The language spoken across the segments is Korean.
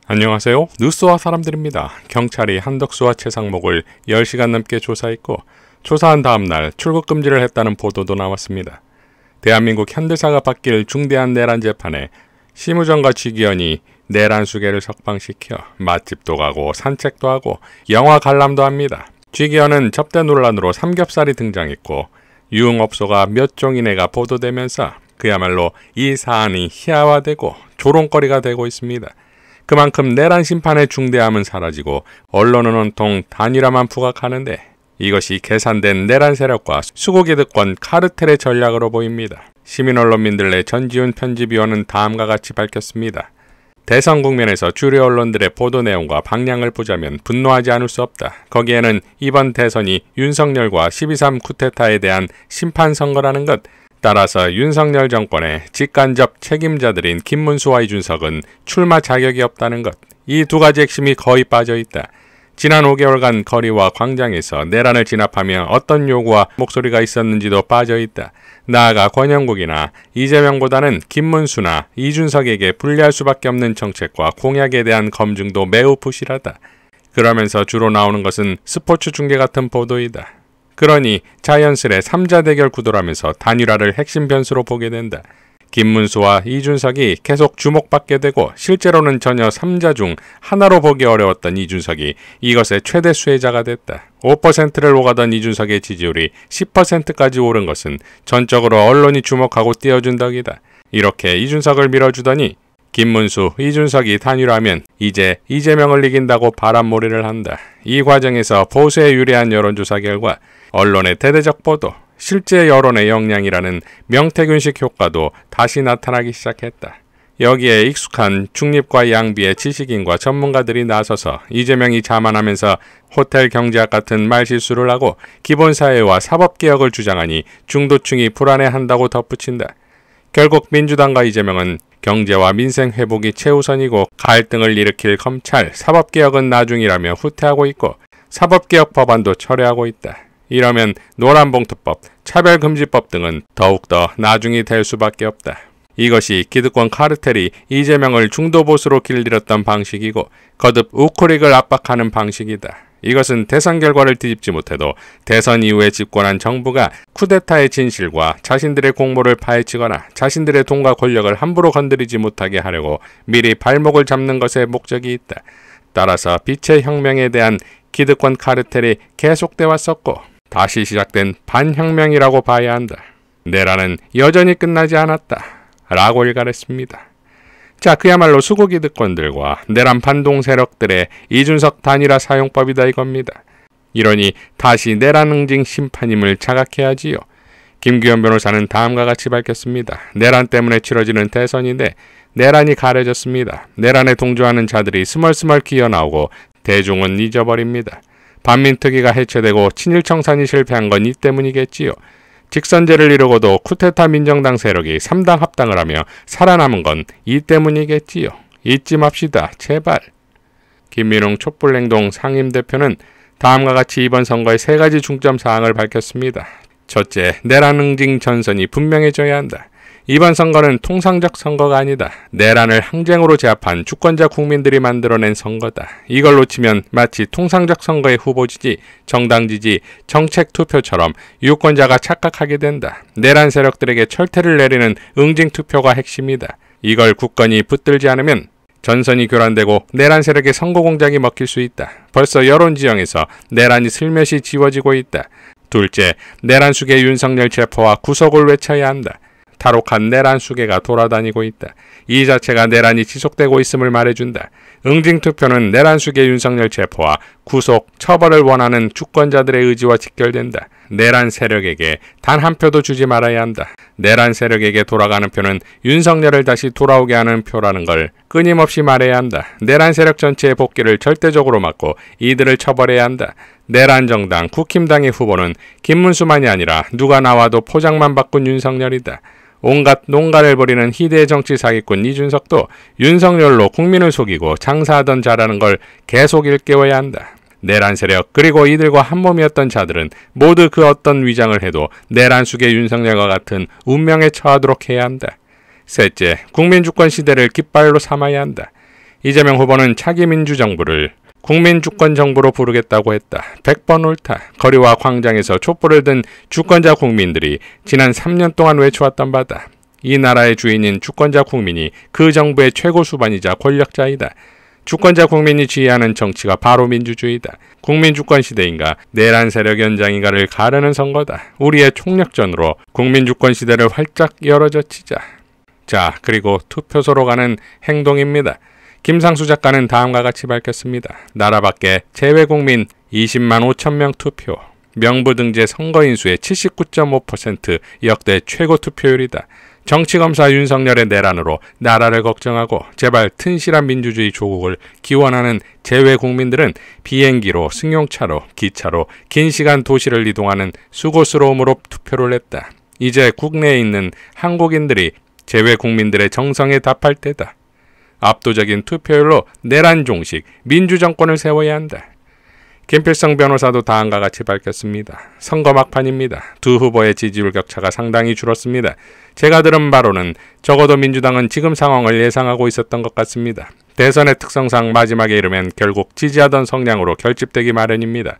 안녕하세요. 뉴스와 사람들입니다. 경찰이 한덕수와 최상목을 10시간 넘게 조사했고 조사한 다음날 출국 금지를 했다는 보도도 나왔습니다. 대한민국 현대사가 바뀔 중대한 내란 재판에 심우정과 쥐기현이 내란 수괴를 석방시켜 맛집도 가고 산책도 하고 영화 관람도 합니다. 쥐기현은 접대 논란으로 삼겹살이 등장했고 유흥업소가 몇 종이내가 보도되면서 그야말로 이 사안이 희화화되고 조롱거리가 되고 있습니다. 그만큼 내란 심판의 중대함은 사라지고 언론은 온통 단일화만 부각하는데 이것이 계산된 내란 세력과 수구기득권 카르텔의 전략으로 보입니다. 시민언론민들 내 전지훈 편집위원은 다음과 같이 밝혔습니다. 대선 국면에서 주류 언론들의 보도 내용과 방향을 보자면 분노하지 않을 수 없다. 거기에는 이번 대선이 윤석열과 12.3 쿠데타에 대한 심판선거라는 것, 따라서 윤석열 정권의 직간접 책임자들인 김문수와 이준석은 출마 자격이 없다는 것, 이 두 가지 핵심이 거의 빠져있다. 지난 5개월간 거리와 광장에서 내란을 진압하며 어떤 요구와 목소리가 있었는지도 빠져있다. 나아가 권영국이나 이재명보다는 김문수나 이준석에게 불리할 수밖에 없는 정책과 공약에 대한 검증도 매우 부실하다. 그러면서 주로 나오는 것은 스포츠 중계 같은 보도이다. 그러니 자연스레 3자 대결 구도라면서 단일화를 핵심 변수로 보게 된다. 김문수와 이준석이 계속 주목받게 되고 실제로는 전혀 3자 중 하나로 보기 어려웠던 이준석이 이것의 최대 수혜자가 됐다. 5%를 오가던 이준석의 지지율이 10%까지 오른 것은 전적으로 언론이 주목하고 띄워준 덕이다. 이렇게 이준석을 밀어주더니 김문수, 이준석이 단일화하면 이제 이재명을 이긴다고 바람몰이를 한다. 이 과정에서 보수에 유리한 여론조사 결과 언론의 대대적 보도, 실제 여론의 역량이라는 명태균식 효과도 다시 나타나기 시작했다. 여기에 익숙한 중립과 양비의 지식인과 전문가들이 나서서 이재명이 자만하면서 호텔 경제학 같은 말실수를 하고 기본사회와 사법개혁을 주장하니 중도층이 불안해한다고 덧붙인다. 결국 민주당과 이재명은 경제와 민생 회복이 최우선이고 갈등을 일으킬 검찰, 사법개혁은 나중이라며 후퇴하고 있고 사법개혁 법안도 철회하고 있다. 이러면 노란봉투법, 차별금지법 등은 더욱더 나중이 될 수밖에 없다. 이것이 기득권 카르텔이 이재명을 중도보수로 길들였던 방식이고 거듭 우크릭을 압박하는 방식이다. 이것은 대선 결과를 뒤집지 못해도 대선 이후에 집권한 정부가 쿠데타의 진실과 자신들의 공모를 파헤치거나 자신들의 돈과 권력을 함부로 건드리지 못하게 하려고 미리 발목을 잡는 것에 목적이 있다. 따라서 빛의 혁명에 대한 기득권 카르텔이 계속돼 왔었고 다시 시작된 반혁명이라고 봐야 한다. 내란은 여전히 끝나지 않았다. 라고 일갈했습니다. 자, 그야말로 수구기득권들과 내란 반동 세력들의 이준석 단일화 사용법이다 이겁니다. 이러니 다시 내란 응징 심판임을 자각해야지요. 김규현 변호사는 다음과 같이 밝혔습니다. 내란 때문에 치러지는 대선인데 내란이 가려졌습니다. 내란에 동조하는 자들이 스멀스멀 기어나오고 대중은 잊어버립니다. 반민특위가 해체되고 친일청산이 실패한 건 이 때문이겠지요. 직선제를 이루고도 쿠데타 민정당 세력이 3당 합당을 하며 살아남은 건 이 때문이겠지요. 잊지 맙시다. 제발. 김민웅 촛불행동 상임대표는 다음과 같이 이번 선거의 3가지 중점 사항을 밝혔습니다. 첫째, 내란 응징 전선이 분명해져야 한다. 이번 선거는 통상적 선거가 아니다. 내란을 항쟁으로 제압한 주권자 국민들이 만들어낸 선거다. 이걸 놓치면 마치 통상적 선거의 후보 지지, 정당 지지, 정책 투표처럼 유권자가 착각하게 된다. 내란 세력들에게 철퇴를 내리는 응징 투표가 핵심이다. 이걸 굳건히 붙들지 않으면 전선이 교란되고 내란 세력의 선거 공작이 먹힐 수 있다. 벌써 여론 지형에서 내란이 슬며시 지워지고 있다. 둘째, 내란 수계 윤석열 체포와 구속을 외쳐야 한다. 탈옥한 내란 수계가 돌아다니고 있다. 이 자체가 내란이 지속되고 있음을 말해준다. 응징투표는 내란 수계 윤석열 체포와 구속, 처벌을 원하는 주권자들의 의지와 직결된다. 내란 세력에게 단 한 표도 주지 말아야 한다. 내란 세력에게 돌아가는 표는 윤석열을 다시 돌아오게 하는 표라는 걸 끊임없이 말해야 한다. 내란 세력 전체의 복귀를 절대적으로 막고 이들을 처벌해야 한다. 내란 정당, 국힘당의 후보는 김문수만이 아니라 누가 나와도 포장만 바꾼 윤석열이다. 온갖 농가를 벌이는 희대의 정치 사기꾼 이준석도 윤석열로 국민을 속이고 장사하던 자라는 걸 계속 일깨워야 한다. 내란 세력 그리고 이들과 한몸이었던 자들은 모두 그 어떤 위장을 해도 내란 수계 윤석열과 같은 운명에 처하도록 해야 한다. 셋째, 국민주권 시대를 깃발로 삼아야 한다. 이재명 후보는 차기 민주정부를 국민주권정부로 부르겠다고 했다. 100번 옳다. 거리와 광장에서 촛불을 든 주권자 국민들이 지난 3년 동안 외쳐왔던 바다. 이 나라의 주인인 주권자 국민이 그 정부의 최고 수반이자 권력자이다. 주권자 국민이 지휘하는 정치가 바로 민주주의다. 국민주권 시대인가 내란 세력 연장인가를 가르는 선거다. 우리의 총력전으로 국민주권 시대를 활짝 열어젖히자. 자, 그리고 투표소로 가는 행동입니다. 김상수 작가는 다음과 같이 밝혔습니다. 나라 밖에 재외국민 20만 5천 명 투표. 명부등재 선거인수의 79.5% 역대 최고 투표율이다. 정치검사 윤석열의 내란으로 나라를 걱정하고 제발 튼실한 민주주의 조국을 기원하는 재외국민들은 비행기로, 승용차로, 기차로 긴 시간 도시를 이동하는 수고스러움으로 투표를 했다. 이제 국내에 있는 한국인들이 재외국민들의 정성에 답할 때다. 압도적인 투표율로 내란 종식, 민주정권을 세워야 한다. 김필성 변호사도 다음과 같이 밝혔습니다. 선거 막판입니다. 두 후보의 지지율 격차가 상당히 줄었습니다. 제가 들은 바로는 적어도 민주당은 지금 상황을 예상하고 있었던 것 같습니다. 대선의 특성상 마지막에 이르면 결국 지지하던 성향으로 결집되기 마련입니다.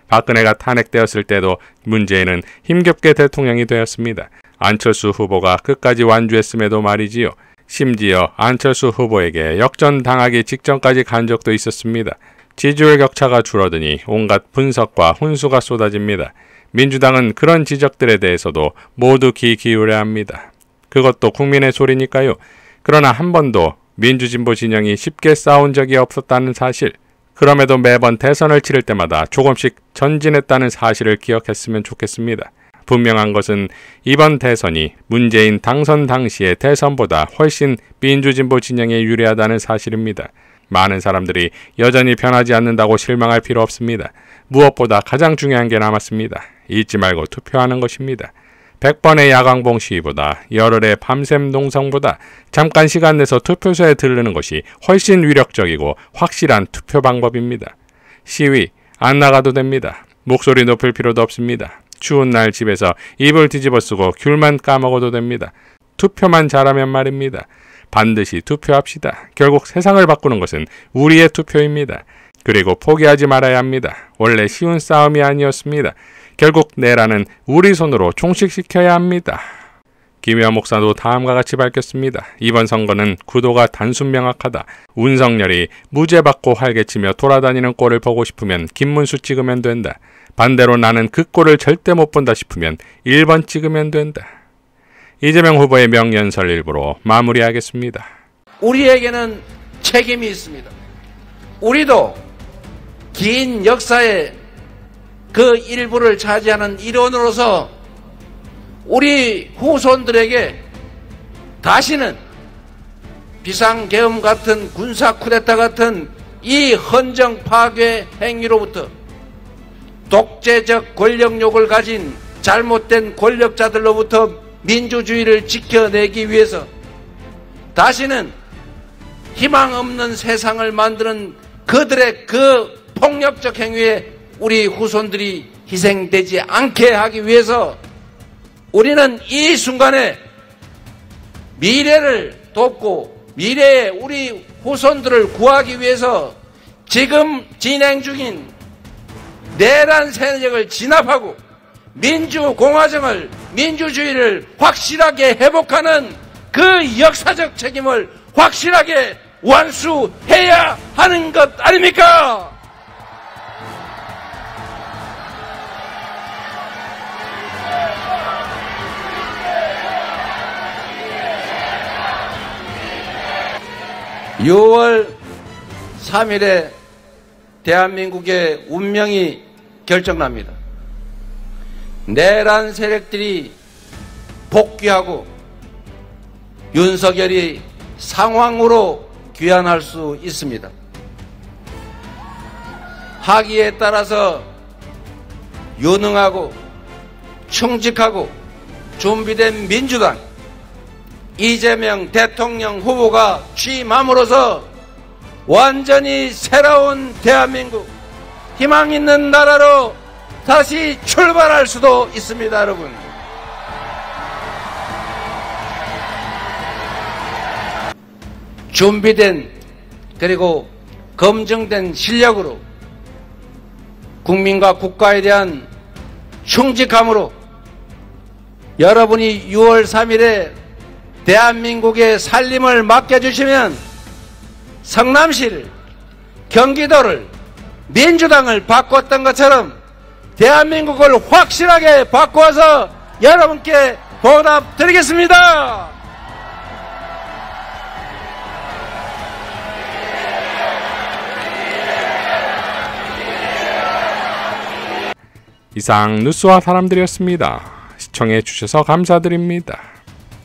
박근혜가 탄핵되었을 때도 문재인은 힘겹게 대통령이 되었습니다. 안철수 후보가 끝까지 완주했음에도 말이지요. 심지어 안철수 후보에게 역전당하기 직전까지 간 적도 있었습니다. 지지율 격차가 줄어드니 온갖 분석과 훈수가 쏟아집니다. 민주당은 그런 지적들에 대해서도 모두 귀 기울여야 합니다. 그것도 국민의 소리니까요. 그러나 한 번도 민주진보 진영이 쉽게 싸운 적이 없었다는 사실, 그럼에도 매번 대선을 치를 때마다 조금씩 전진했다는 사실을 기억했으면 좋겠습니다. 분명한 것은 이번 대선이 문재인 당선 당시의 대선보다 훨씬 민주진보 진영에 유리하다는 사실입니다. 많은 사람들이 여전히 변하지 않는다고 실망할 필요 없습니다. 무엇보다 가장 중요한 게 남았습니다. 잊지 말고 투표하는 것입니다. 100번의 야광봉 시위보다 열흘의 밤샘 농성보다 잠깐 시간 내서 투표소에 들르는 것이 훨씬 위력적이고 확실한 투표 방법입니다. 시위 안 나가도 됩니다. 목소리 높일 필요도 없습니다. 추운 날 집에서 이불 뒤집어 쓰고 귤만 까먹어도 됩니다. 투표만 잘하면 말입니다. 반드시 투표합시다. 결국 세상을 바꾸는 것은 우리의 투표입니다. 그리고 포기하지 말아야 합니다. 원래 쉬운 싸움이 아니었습니다. 결국 내란은 우리 손으로 종식시켜야 합니다. 김의원 목사도 다음과 같이 밝혔습니다. 이번 선거는 구도가 단순 명확하다. 윤석열이 무죄 받고 활개치며 돌아다니는 꼴을 보고 싶으면 김문수 찍으면 된다. 반대로 나는 그 꼴을 절대 못 본다 싶으면 1번 찍으면 된다. 이재명 후보의 명연설 일부로 마무리하겠습니다. 우리에게는 책임이 있습니다. 우리도 긴 역사의 그 일부를 차지하는 일원으로서 우리 후손들에게 다시는 비상계엄 같은 군사 쿠데타 같은 이 헌정 파괴 행위로부터 독재적 권력욕을 가진 잘못된 권력자들로부터 민주주의를 지켜내기 위해서 다시는 희망 없는 세상을 만드는 그들의 그 폭력적 행위에 우리 후손들이 희생되지 않게 하기 위해서 우리는 이 순간에 미래를 돕고 미래에 우리 후손들을 구하기 위해서 지금 진행 중인 내란 세력을 진압하고 민주공화정을, 민주주의를 확실하게 회복하는 그 역사적 책임을 확실하게 완수해야 하는 것 아닙니까? (6월 3일에) 대한민국의 운명이 결정납니다. 내란 세력들이 복귀하고 윤석열이 상황으로 귀환할 수 있습니다. 하기에 따라서 유능하고 충직하고 준비된 민주당 이재명 대통령 후보가 취임함으로써 완전히 새로운 대한민국, 희망 있는 나라로 다시 출발할 수도 있습니다, 여러분. 준비된 그리고 검증된 실력으로 국민과 국가에 대한 충직함으로 여러분이 6월 3일에 대한민국의 살림을 맡겨주시면 성남시를, 경기도를 민주당을 바꿨던 것처럼 대한민국을 확실하게 바꾸어서 여러분께 보답드리겠습니다. 이상 뉴스와 사람들이었습니다. 시청해 주셔서 감사드립니다.